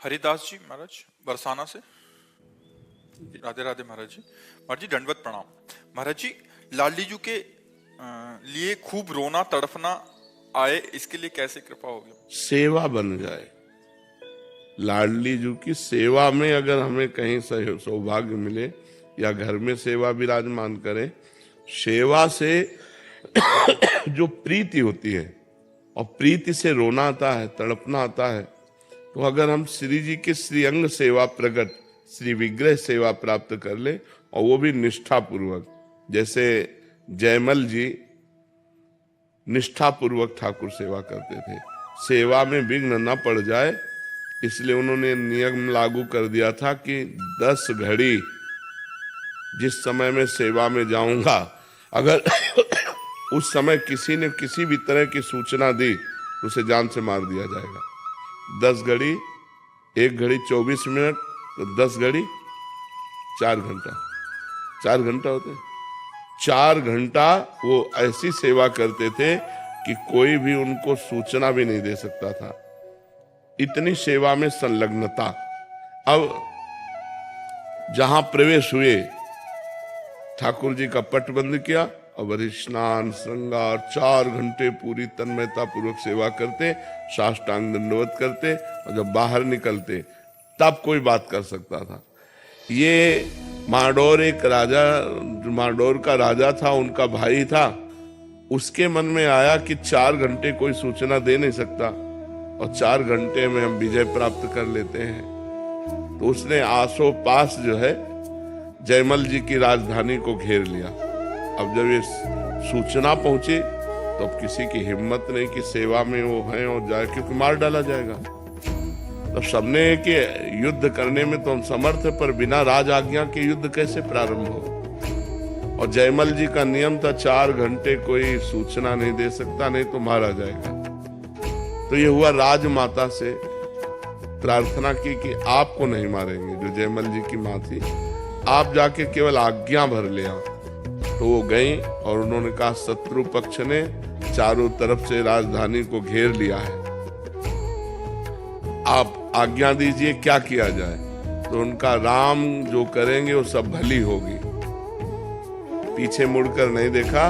हरिदास जी महाराज बरसाना से। राधे राधे महाराज जी। महाराज जी दंडवत प्रणाम। महाराज जी लाली जी के लिए खूब रोना तड़फना आए, इसके लिए कैसे कृपा होगी? सेवा बन जाए। लाडली जी की सेवा में अगर हमें कहीं सौभाग्य मिले या घर में सेवा विराजमान करे, सेवा से जो प्रीति होती है और प्रीति से रोना आता है, तड़पना आता है, तो अगर हम श्री जी के श्रीअंग सेवा प्रकट श्री विग्रह सेवा प्राप्त कर ले और वो भी निष्ठा पूर्वक, जैसे जयमल जी निष्ठा पूर्वक ठाकुर सेवा करते थे, सेवा में विघ्न न पड़ जाए इसलिए उन्होंने नियम लागू कर दिया था कि 10 घड़ी जिस समय में सेवा में जाऊंगा, अगर उस समय किसी ने किसी भी तरह की सूचना दी तो उसे जान से मार दिया जाएगा। 10 घड़ी, 1 घड़ी 24 मिनट, तो 10 घड़ी 4 घंटा, 4 घंटा होते, 4 घंटा वो ऐसी सेवा करते थे कि कोई भी उनको सूचना भी नहीं दे सकता था, इतनी सेवा में संलग्नता। अब जहां प्रवेश हुए, ठाकुर जी का पट बंद किया और वही स्नान श्रृंगार 4 घंटे पूरी तन्मयता पूर्वक सेवा करते, साष्टांग दंडवत करते, और जब बाहर निकलते तब कोई बात कर सकता था। ये माडोर एक राजा, माडोर का राजा था, उनका भाई था, उसके मन में आया कि 4 घंटे कोई सूचना दे नहीं सकता और 4 घंटे में हम विजय प्राप्त कर लेते हैं, तो उसने आसो पास जो है जयमल जी की राजधानी को घेर लिया। अब जब ये सूचना पहुंची तो अब किसी की हिम्मत नहीं कि सेवा में वो है और जाए, क्योंकि मार डाला जाएगा। तो सबने कि युद्ध करने में तो हम समर्थ है, पर बिना राज आज्ञा के युद्ध कैसे प्रारंभ हो। और जयमल जी का नियम था 4 घंटे कोई सूचना नहीं दे सकता, नहीं तो मारा जाएगा। तो ये हुआ, राजमाता से प्रार्थना की कि आपको नहीं मारेंगे, जो जयमल जी की माँ थी, आप जाके केवल आज्ञा भर ले आओ। तो वो गई और उन्होंने कहा शत्रु पक्ष ने चारों तरफ से राजधानी को घेर लिया है, आप आज्ञा दीजिए क्या किया जाए। तो उनका राम जो करेंगे वो सब भली होगी, पीछे मुड़कर नहीं देखा,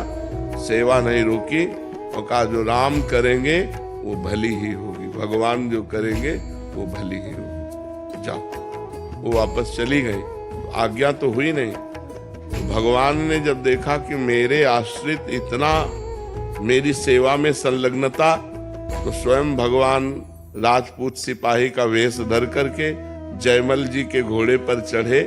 सेवा नहीं रोकी और कहा जो राम करेंगे वो भली ही होगी, भगवान जो करेंगे वो भली ही होगी, जाओ। वो वापस चली गई, तो आज्ञा तो हुई नहीं। तो भगवान ने जब देखा कि मेरे आश्रित इतना मेरी सेवा में संलग्नता, तो स्वयं भगवान राजपूत सिपाही का वेश धर करके जयमल जी के घोड़े पर चढ़े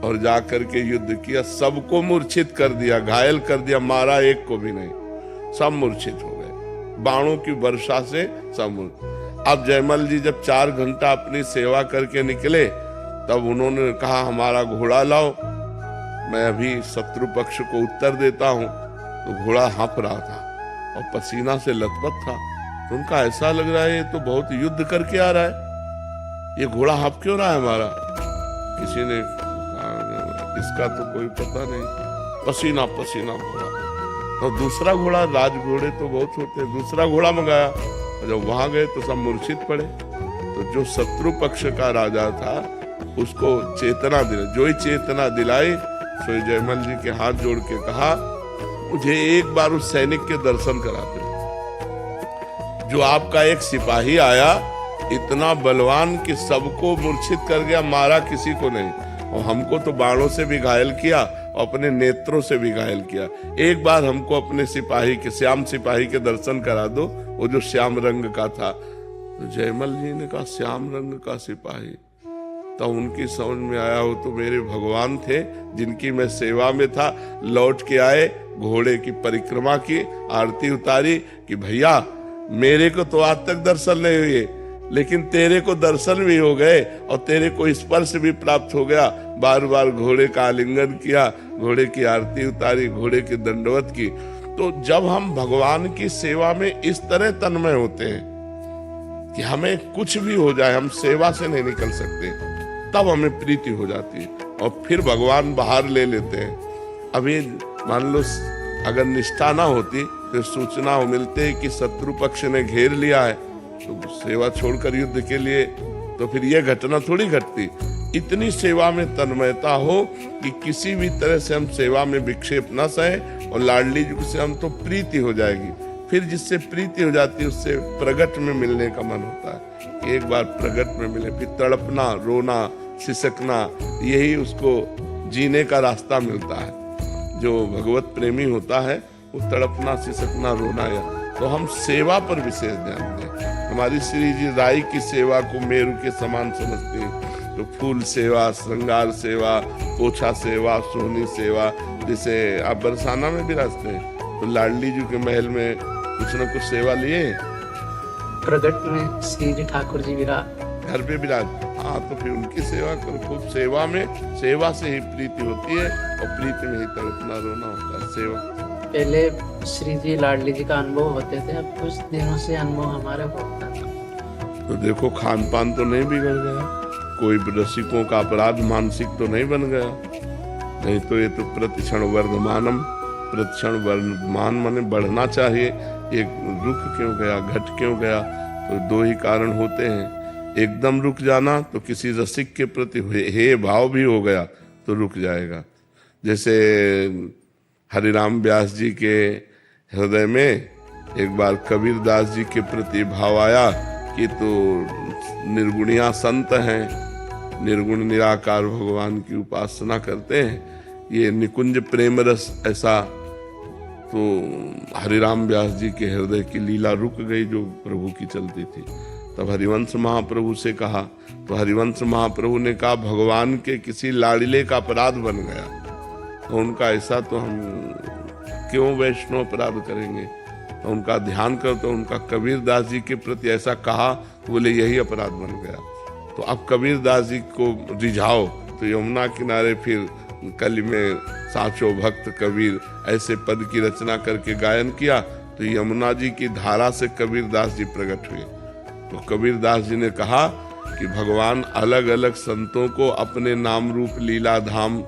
और जाकर के युद्ध किया, सबको मूर्छित कर दिया, घायल कर दिया, मारा एक को भी नहीं, सब मूर्छित हो गए बाणों की वर्षा से, सब। अब जयमल जी जब 4 घंटा अपनी सेवा करके निकले, तब उन्होंने कहा हमारा घोड़ा लाओ, मैं अभी शत्रु पक्ष को उत्तर देता हूं। तो घोड़ा हाँफ रहा था और पसीना से लथपथ था, तो उनका ऐसा लग रहा है ये तो बहुत युद्ध करके आ रहा है, ये घोड़ा हाँफ क्यों रहा है हमारा। किसी ने कहा इसका तो कोई पता नहीं, पसीना पसीना घोड़ा। तो दूसरा घोड़ा, राज घोड़े तो बहुत होते हैं, दूसरा घोड़ा मंगाया, और जब वहां गए तो सब मूर्छित पड़े। तो जो शत्रु पक्ष का राजा था उसको चेतना दिला, जो ही चेतना दिलाई, सो जयमल जी के हाथ जोड़ के कहा मुझे एक बार उस सैनिक के दर्शन कराते, जो आपका एक सिपाही आया इतना बलवान कि सबको मूर्छित कर गया, मारा किसी को नहीं, और हमको तो बाणों से भी घायल किया और अपने नेत्रों से भी घायल किया। एक बार हमको अपने सिपाही के, श्याम सिपाही के दर्शन करा दो, वो जो श्याम रंग का था। तो जयमल जी ने कहा श्याम रंग का सिपाही, तो उनकी समझ में आया वो तो मेरे भगवान थे जिनकी मैं सेवा में था। लौट के आए, घोड़े की परिक्रमा की, आरती उतारी कि भैया मेरे को तो आज तक दर्शन नहीं हुए, लेकिन तेरे को दर्शन भी हो गए और तेरे को स्पर्श भी प्राप्त हो गया। बार बार घोड़े का आलिंगन किया, घोड़े की आरती उतारी, घोड़े की दंडवत की। तो जब हम भगवान की सेवा में इस तरह तन्मय होते हैं कि हमें कुछ भी हो जाए, हम सेवा से नहीं निकल सकते, तब हमें प्रीति हो जाती है और फिर भगवान बाहर ले लेते हैं। अभी मान लो अगर निष्ठा ना होती तो सूचना हो मिलते कि शत्रु पक्ष ने घेर लिया है, तो सेवा छोड़कर युद्ध के लिए तो फिर यह घटना थोड़ी घटती। इतनी सेवा में तन्मयता हो कि किसी भी तरह से हम सेवा में विक्षेप न सहे, और लाडली जी से हम तो प्रीति हो जाएगी। फिर जिससे प्रीति हो जाती है उससे प्रगट में मिलने का मन होता है, एक बार प्रगट में मिले, फिर तड़पना, रोना, सिसकना, यही उसको जीने का रास्ता मिलता है। जो भगवत प्रेमी होता है वो तड़पना, सिसकना, रोना है। तो हम सेवा पर विशेष ध्यान दें। हमारी श्री जी राई की सेवा को मेरु के समान समझते हैं, तो फूल सेवा, श्रृंगार सेवा, पोछा सेवा, सोहनी सेवा। जैसे आप बरसाना में विराजते हैं तो लाडली जी के महल में कुछ न कुछ सेवा लिए, प्रगट में श्री जी ठाकुर जी विराज, घर पे विराज। हाँ, तो फिर उनकी सेवा करो खूब। सेवा में, सेवा से ही प्रीति होती है, और प्रीति में ही तड़पना, रोना होता है। सेवा पहले श्री जी लाडली जी का अनुभव होते थे, अब कुछ दिनों से अनुभव हमारे होता था। तो देखो, खान पान तो नहीं बिगड़ गया, कोई रसिकों का अपराध मानसिक तो नहीं बन गया। नहीं तो ये तो प्रतिक्षण वर्धमानम, प्रतिक्षण वर्धमान माने बढ़ना चाहिए। एक रुक क्यों गया, घट क्यों गया? तो दो ही कारण होते हैं। एकदम रुक जाना तो किसी रसिक के प्रति हे भाव भी हो गया तो रुक जाएगा। जैसे हरिराम व्यास जी के हृदय में एक बार कबीर दास जी के प्रति भाव आया कि तो निर्गुणिया संत हैं, निर्गुण निराकार भगवान की उपासना करते हैं, ये निकुंज प्रेम रस ऐसा। तो हरिराम व्यास जी के हृदय की लीला रुक गई जो प्रभु की चलती थी। तब हरिवंश महाप्रभु से कहा, तो हरिवंश महाप्रभु ने कहा भगवान के किसी लाड़िले का अपराध बन गया। तो उनका ऐसा तो हम क्यों वैष्णव अपराध करेंगे? तो उनका ध्यान कर, तो उनका कबीर दास जी के प्रति ऐसा कहा, बोले यही अपराध बन गया। तो अब कबीर दास जी को रिझाओ, तो यमुना किनारे फिर कली में साचो भक्त कबीर ऐसे पद की रचना करके गायन किया। तो यमुना जी की धारा से कबीर दास जी प्रकट हुए। तो कबीर दास जी ने कहा कि भगवान अलग अलग संतों को अपने नाम रूप लीला धाम